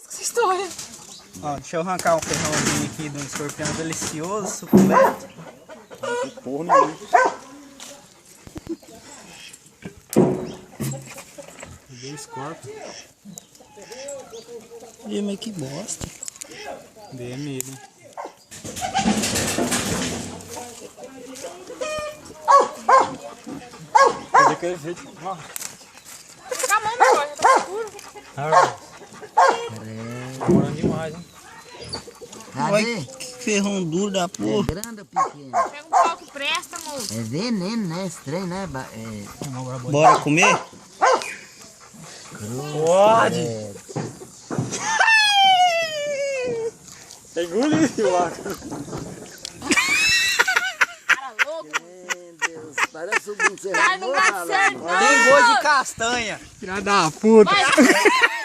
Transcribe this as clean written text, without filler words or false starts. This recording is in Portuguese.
essa história. Ó, deixa eu arrancar um ferrãozinho aqui de um escorpião delicioso, suculento. Porra nenhuma. Peguei escorpião. Ih, mas que bosta. Dei medo, hein? Fazer aquele jeito. Fica a mão no negócio, já tá escuro. Demorando demais, hein? Olha Cadê? que ferrão duro da É porra. grande ou pequeno? Pega um pau que presta, moço. É veneno, né? Esse trem, né? Bora comer? Pode! Engoliu lá. Cara louco. Meu Deus, parece um Cara, não dá certo, não. Tem gosto de castanha. Filha da puta! Vai.